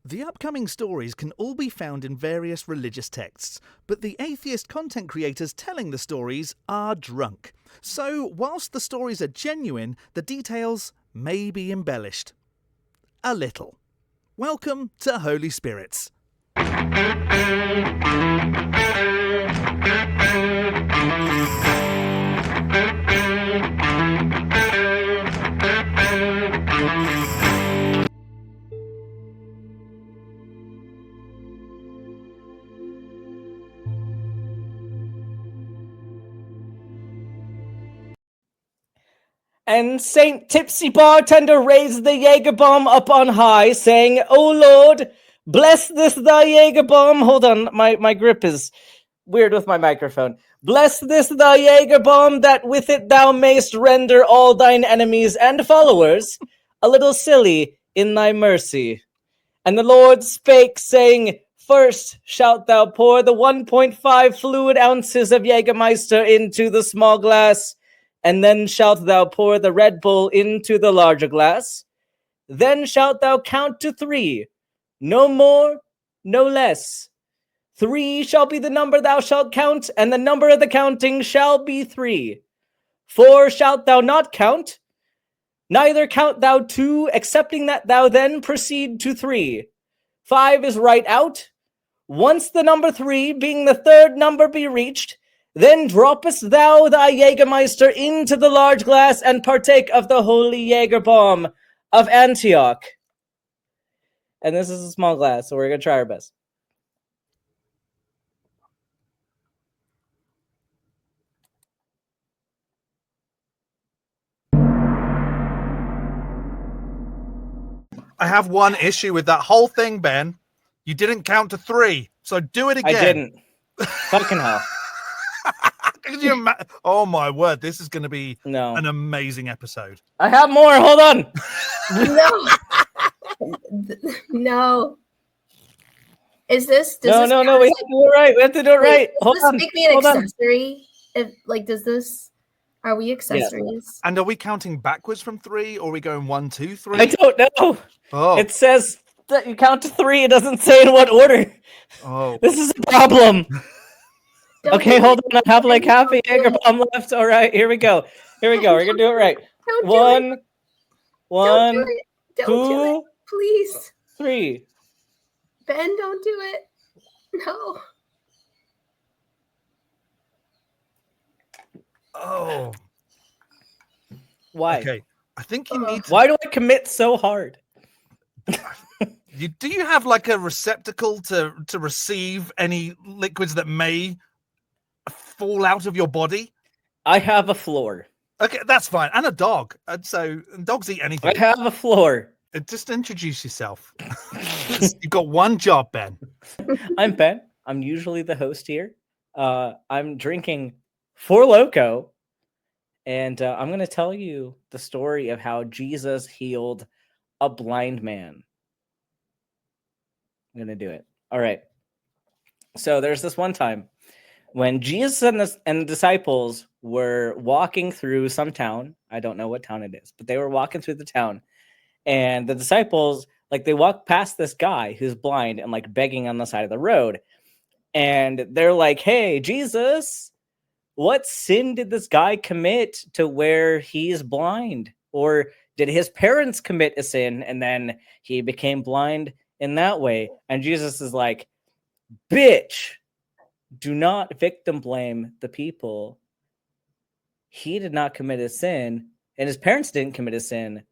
The upcoming stories can all be found in various religious texts, but the atheist content creators telling the stories are drunk. So, whilst the stories are genuine, the details may be embellished. A little. Welcome to Holy Spirits. And Saint Tipsy Bartender raised the Jaeger bomb up on high, saying, "O Lord, bless this thy Jaeger bomb." Hold on, my grip is weird with my microphone. "Bless this thy Jaeger bomb, that with it thou mayst render all thine enemies and followers a little silly in thy mercy." And the Lord spake, saying, "First shalt thou pour the 1.5 fluid ounces of Jägermeister into the small glass, and then shalt thou pour the Red Bull into the larger glass. Then shalt thou count to 3, no more, no less. 3 shall be the number thou shalt count, and the number of the counting shall be 3. 4 shalt thou not count, neither count thou 2, excepting that thou then proceed to 3. 5 is right out. Once the number 3, being the third number, be reached, then droppest thou thy Jägermeister into the large glass and partake of the holy Jaeger bomb of Antioch." And this is a small glass, so we're going to try our best. I have one issue with that whole thing, Ben. You didn't count to 3, so do it again. I didn't. Fucking hell. Oh my word, this is going to be an amazing episode. I have more. Hold on. No. Is this? No. We have to do it right. We have to do it right. Does this make me an accessory? Does this? Are we accessories? Yeah. And are we counting backwards from 3, or are we going 1, 2, 3? I don't know. Oh. It says that you count to 3. It doesn't say in what order. Oh. This is a problem. Okay, hold on. I have like half a Jaeger bomb left. All right, here we go. We're gonna do it right. One, 2, please. 3. Ben, don't do it. No. Oh. Why? Okay. I think you need to... Why do I commit so hard? Do you have like a receptacle to receive any liquids that may fall out of your body? I have a floor. Okay, that's fine. And a dog. So dogs eat anything. I have a floor. Just introduce yourself. You've got one job, Ben. I'm Ben. I'm usually the host here. I'm drinking Four Loko, and I'm going to tell you the story of how Jesus healed a blind man. I'm going to do it. All right. So there's this one time when Jesus and the disciples were walking through some town. I don't know what town it is, but they were walking through the town. And the disciples, they walk past this guy who's blind and begging on the side of the road. And they're like, "Hey, Jesus, what sin did this guy commit to where he's blind? Or did his parents commit a sin and then he became blind in that way?" And Jesus is like, "Bitch, do not victim blame the people. He did not commit a sin, and his parents didn't commit a sin,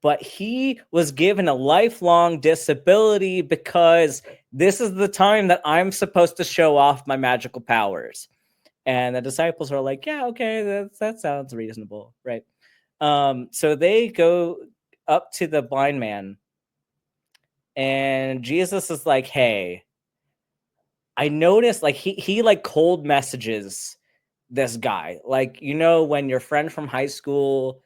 but he was given a lifelong disability because this is the time that I'm supposed to show off my magical powers." And the disciples are like, "Yeah, okay, that sounds reasonable, right?" So they go up to the blind man, and Jesus is like, "Hey, I noticed he cold messages this guy. When your friend from high school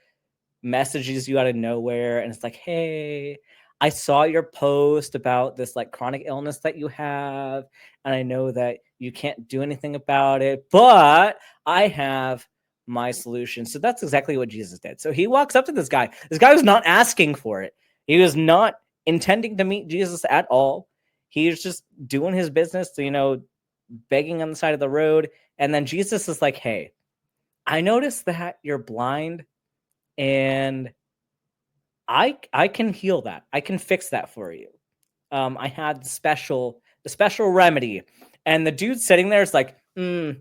messages you out of nowhere and it's like, 'Hey, I saw your post about this chronic illness that you have, and I know that you can't do anything about it, but I have my solution.'" So that's exactly what Jesus did. So he walks up to this guy. This guy was not asking for it. He was not intending to meet Jesus at all. He's just doing his business, begging on the side of the road. And then Jesus is like, hey, I noticed that you're blind, and I can heal that. I can fix that for you. I had the special remedy. And the dude sitting there is like, I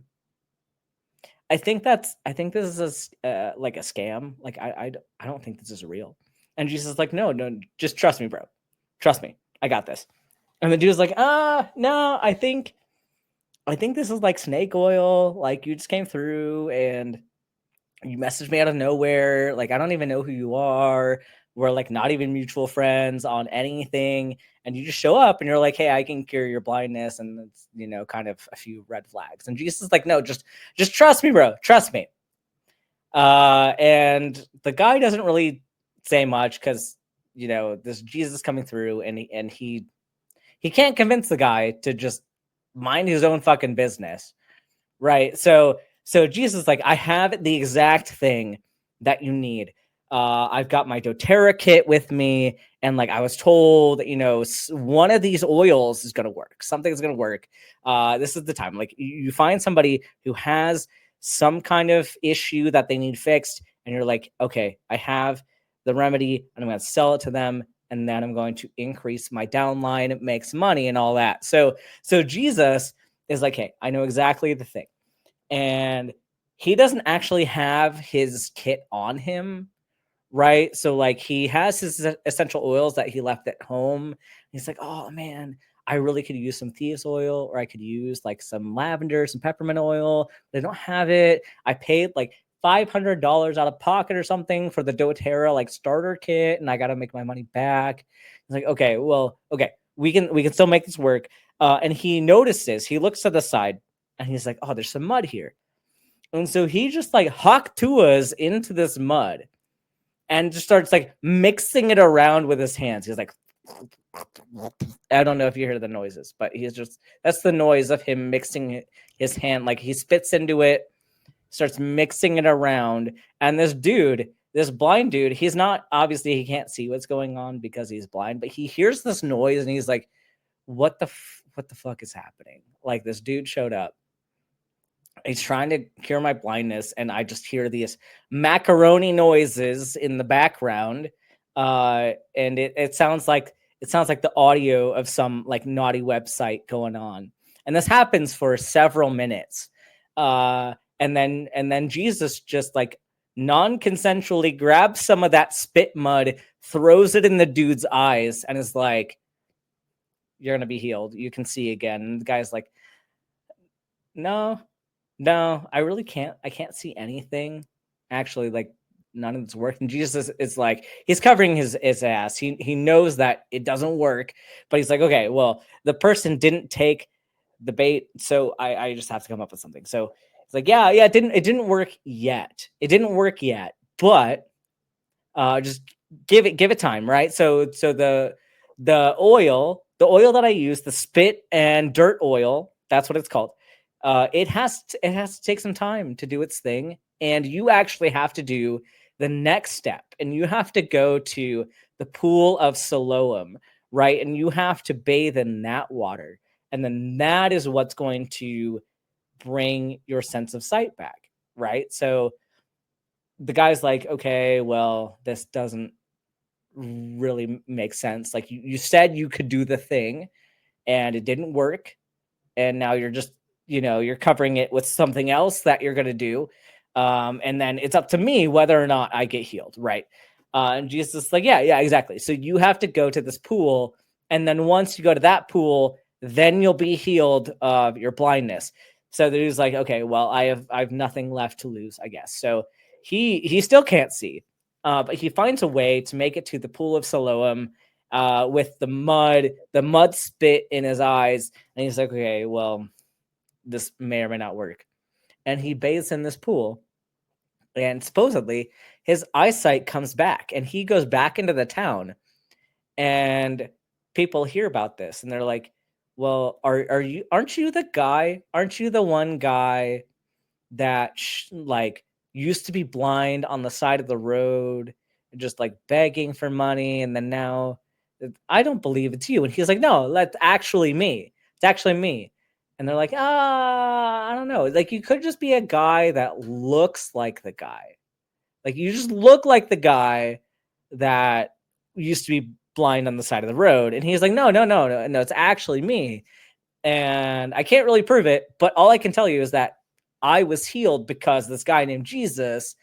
think this is like a scam. Like, I don't think this is real. And Jesus is like, no, just trust me, bro. Trust me. I got this. And the dude's like, no, I think this is like snake oil. Like, you just came through and you messaged me out of nowhere. Like, I don't even know who you are. We're like not even mutual friends on anything. And you just show up and you're like, hey, I can cure your blindness. And it's, kind of a few red flags. And Jesus is like, no, just trust me, bro. Trust me. And the guy doesn't really say much because, this Jesus coming through, and he can't convince the guy to just mind his own fucking business. Right. So Jesus is like, I have the exact thing that you need. I've got my doterra kit with me. And like, I was told, one of these oils is going to work. Something's going to work. This is the time. Like, you find somebody who has some kind of issue that they need fixed. And you're like, okay, I have the remedy, and I'm going to sell it to them. And then I'm going to increase my downline. It makes money and all that. So Jesus is like, hey, I know exactly the thing. And he doesn't actually have his kit on him, right? So like, he has his essential oils that he left at home. He's like, oh man, I really could use some thieves oil, or I could use like some lavender, some peppermint oil. They don't have it. I paid like $500 out of pocket or something for the doterra like starter kit, and I got to make my money back. He's like, okay, we can still make this work. And he notices, he looks to the side, and he's like, oh, there's some mud here. And so he just like haktuas into this mud and just starts like mixing it around with his hands. He's like, I don't know if you hear the noises, but that's the noise of him mixing his hand. Like, he spits into it, starts mixing it around. And this blind dude, he's not, obviously he can't see what's going on because he's blind, but he hears this noise and he's like, what the fuck is happening? Like, this dude showed up. He's trying to cure my blindness, and I just hear these macaroni noises in the background. And it sounds like the audio of some like naughty website going on. And this happens for several minutes. And then Jesus just like non-consensually grabs some of that spit mud, throws it in the dude's eyes, and is like, you're going to be healed. You can see again. And the guy's like, no, I really can't. I can't see anything. Actually, like, none of it's working. Jesus is like, he's covering his ass. He knows that it doesn't work, but he's like, okay, well, the person didn't take the bait, so I just have to come up with something. So it's like, yeah, it didn't work yet. It didn't work yet, but just give it time, right? So the oil that I use, the spit and dirt oil, that's what it's called. It has to take some time to do its thing, and you actually have to do the next step, and you have to go to the pool of Siloam, right? And you have to bathe in that water, and then that is what's going to bring your sense of sight back, right? So the guy's like, okay, well, this doesn't really make sense. Like, you said you could do the thing, and it didn't work, and now you're just, you're covering it with something else that you're going to do. And then it's up to me whether or not I get healed. Right. And Jesus is like, yeah, exactly. So you have to go to this pool. And then once you go to that pool, then you'll be healed of your blindness. So he's like, okay, well, I have nothing left to lose, I guess. So he still can't see, but he finds a way to make it to the pool of Siloam, with the mud spit in his eyes. And he's like, okay, well, this may or may not work. And he bathes in this pool, and supposedly his eyesight comes back, and he goes back into the town, and people hear about this, and they're like, well, aren't you the one guy that like used to be blind on the side of the road, just like begging for money, and then now I don't believe it's you. And he's like, no, that's actually me. It's actually me. And they're like, I don't know. Like, you could just be a guy that looks like the guy. Like, you just look like the guy that used to be blind on the side of the road. And he's like, no, it's actually me. And I can't really prove it, but all I can tell you is that I was healed because this guy named Jesus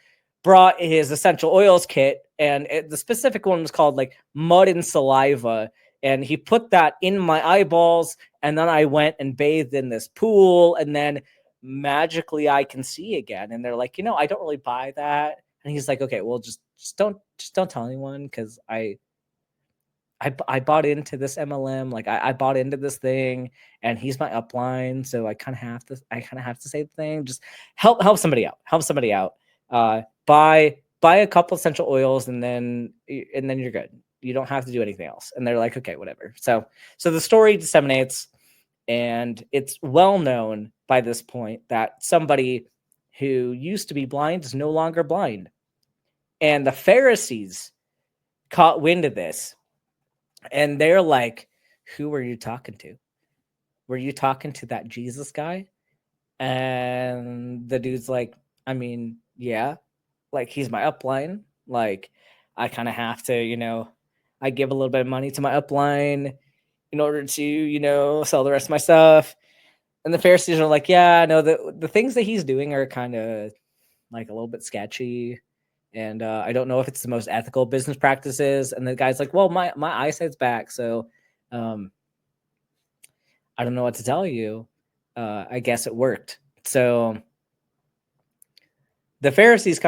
brought his essential oils kit, and the specific one was called like mud and saliva. And he put that in my eyeballs, and then I went and bathed in this pool, and then magically I can see again. And they're like, I don't really buy that. And he's like, okay, well, just don't tell anyone, because I bought into this MLM. Like, I bought into this thing, and he's my upline, so I kind of have to say the thing. Just help somebody out. Buy a couple essential oils, and then you're good. You don't have to do anything else. And they're like, okay, whatever. So the story disseminates, and it's well known by this point that somebody who used to be blind is no longer blind. And the Pharisees caught wind of this, and they're like, who were you talking to? Were you talking to that Jesus guy? And the dude's like, I mean, yeah, like, he's my upline. Like, I kind of have to, I give a little bit of money to my upline in order to, sell the rest of my stuff. And the Pharisees are like, yeah, no, the things that he's doing are kind of like a little bit sketchy. And I don't know if it's the most ethical business practices. And the guy's like, well, my eyesight's back, so I don't know what to tell you. I guess it worked. So the Pharisees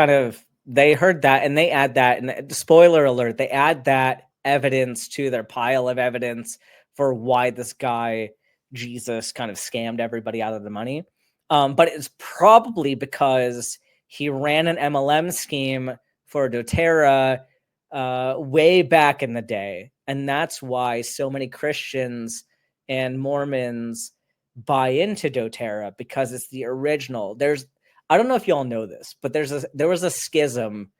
they heard that, and they add that, and spoiler alert, they add that evidence to their pile of evidence for why this guy, Jesus, kind of scammed everybody out of the money. But it's probably because he ran an MLM scheme for doterra way back in the day. And that's why so many Christians and Mormons buy into doterra, because it's the original. I don't know if y'all know this, but there was a schism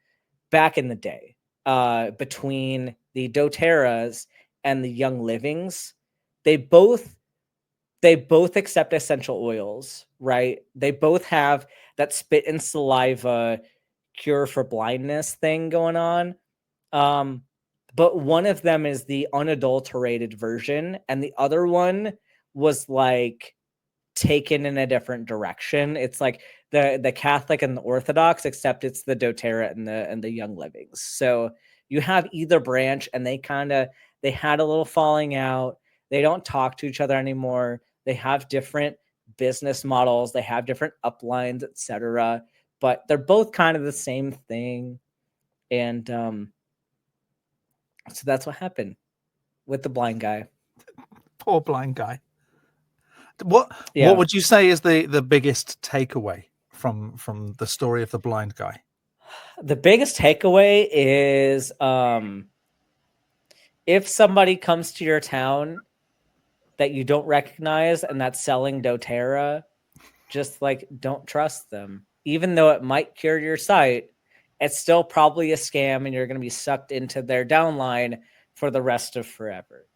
back in the day between the doterras and the Young Livings. They both accept essential oils, right? They both have that spit and saliva cure for blindness thing going on. But one of them is the unadulterated version, and the other one was like taken in a different direction. It's like the Catholic and the Orthodox, except it's the doterra and the Young Livings. So you have either branch, and they had a little falling out. They don't talk to each other anymore. They have different business models. They have different uplines, etc. But they're both kind of the same thing. And so that's what happened with the blind guy. Poor blind guy. What would you say is the biggest takeaway from the story of the blind guy? The biggest takeaway is if somebody comes to your town that you don't recognize and that's selling doterra, just like, don't trust them. Even though it might cure your sight, it's still probably a scam, and you're going to be sucked into their downline for the rest of forever.